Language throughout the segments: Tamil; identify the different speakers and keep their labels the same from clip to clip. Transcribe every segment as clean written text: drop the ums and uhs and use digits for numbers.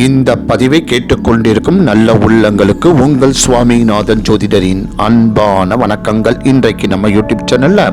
Speaker 1: இந்த பதிவை கேட்டுக்கொண்டிருக்கும் நல்ல உள்ளங்களுக்கு உங்கள் சுவாமிநாதன் ஜோதிடரின் அன்பான வணக்கங்கள். இன்றைக்கு நம்ம யூடியூப் சேனல்ல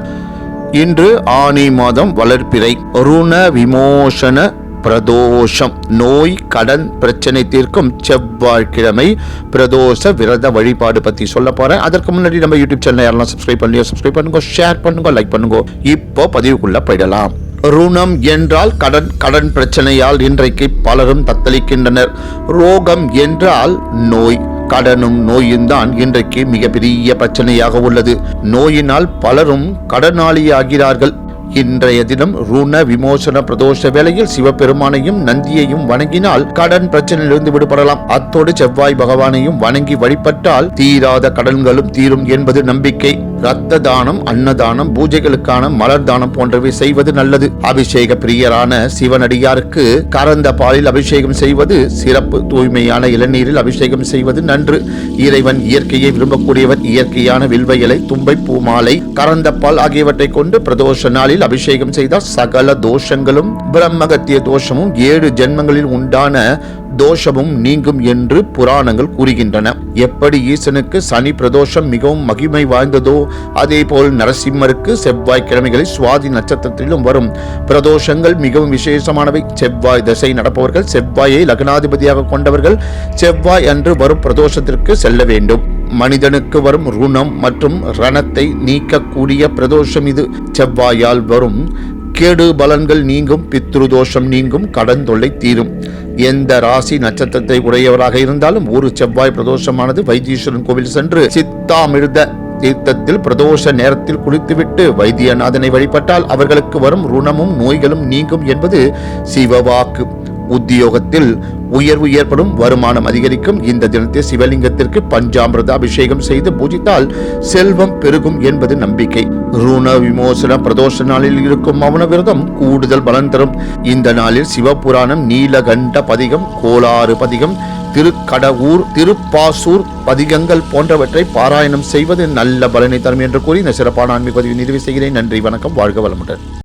Speaker 1: இன்று ஆனி மாதம் வளர்பிறை ருண விமோசன பிரதோஷம் நோய் கடன் பிரச்சனை தீர்க்கும் செவ்வாய்க்கிழமை பிரதோஷ விரத வழிபாடு பத்தி சொல்ல போறேன். அதற்கு முன்னாடி நம்ம யூடியூப் சேனல் யாரெல்லாம் சப்ஸ்கிரைப் பண்ணுங்க, ஷேர் பண்ணுங்க, லைக் பண்ணுங்க. இப்போ பதிவுக்குள்ள போயிடலாம். ருணம் என்றால் கடன், கடன் பிரச்சனையால் இன்றைக்கு பலரும் தத்தளிக்கின்றனர். ரோகம் என்றால் நோய், கடனும் நோயும் தான் இன்றைக்கு மிகப்பெரிய பிரச்சனையாக உள்ளது. நோயினால் பலரும் கடனாளியாகிறார்கள். இன்றைய தினம் ருண விமோசன பிரதோஷ வேளையில் சிவபெருமானையும் நந்தியையும் வணங்கினால் கடன் பிரச்சனையிலிருந்து விடுபடலாம். அத்தோடு செவ்வாய் பகவானையும் வணங்கி வழிபட்டால் தீராத கடன்களும் தீரும் என்பது நம்பிக்கை. இரத்த தானம், அன்னதானம், பூஜைகளுக்கான மலர் தானம் போன்றவை செய்வது நல்லது. அபிஷேக பிரியரான சிவனடியாருக்கு கறந்த பாலில் அபிஷேகம் செய்வது சிறப்பு. தூய்மையான இளநீரில் அபிஷேகம் செய்வது நன்று. இறைவன் இயற்கையை விரும்பக்கூடியவர். இயற்கையான வில்வ இலை, தும்பை பூ மாலை, கறந்த பால் ஆகியவற்றை கொண்டு பிரதோஷ நாளில் அபிஷேகம் செய்தால் சகல தோஷங்களும், பிரம்மகத்திய தோஷமும் 7 ஜென்மங்களில் உண்டான தோஷமும் நீங்கும் என்று புராணங்கள் கூறுகின்றன. எப்படி ஈசனுக்கு சனி பிரதோஷம் மிகவும் மகிமை வாய்ந்ததோ அதே போல் நரசிம்மருக்கு செவ்வாய்க்கிழமைகளில் சுவாதி நட்சத்திரத்திலும் வரும் பிரதோஷங்கள் மிகவும் விசேஷமானவை. செவ்வாய் தசை நடப்பவர்கள், செவ்வாயை லக்னாதிபதியாக கொண்டவர்கள் செவ்வாய் அன்று வரும் பிரதோஷத்திற்கு செல்ல வேண்டும். மனிதனுக்கு வரும் ருணம் மற்றும் ரணத்தை நீக்கக்கூடிய பிரதோஷம் இது. செவ்வாயால் வரும் கேடு பலன்கள் நீங்கும், பித்ருதோஷம் நீங்கும், கடன் தொல்லை தீரும். எந்த ராசி நட்சத்திரத்தை உடையவராக இருந்தாலும் ஒரு செவ்வாய் பிரதோஷமானது வைத்தீஸ்வரன் கோவில் சென்று சித்தாமிர்த தீர்த்தத்தில் பிரதோஷ நேரத்தில் குளித்துவிட்டு வைத்தியநாதனை வழிபட்டால் அவர்களுக்கு வரும் ருணமும் நோய்களும் நீங்கும் என்பது சிவவாக்கு. உத்தியோகத்தில் உயர்வு ஏற்படும், வருமானம் அதிகரிக்கும். இந்த தினத்தில் சிவலிங்கத்திற்கு பஞ்சாமிர்த அபிஷேகம் செய்து பூஜித்தால் செல்வம் பெருகும் என்பது நம்பிக்கை. ருண விமோசன பிரதோஷ நாளில் இருக்கும் மௌன விரதம் கூடுதல் பலன் தரும். இந்த நாளில் சிவபுராணம், நீலகண்ட பதிகம், கோளாறு பதிகம், திருக்கடவூர், திருப்பாசூர் பதிகங்கள் போன்றவற்றை பாராயணம் செய்வது நல்ல பலனை தரும் என்று கூறி இந்த சிறப்பான ஆன்மீக பதிவை நிறைவு செய்கிறேன். நன்றி, வணக்கம், வாழ்க வளமுடன்.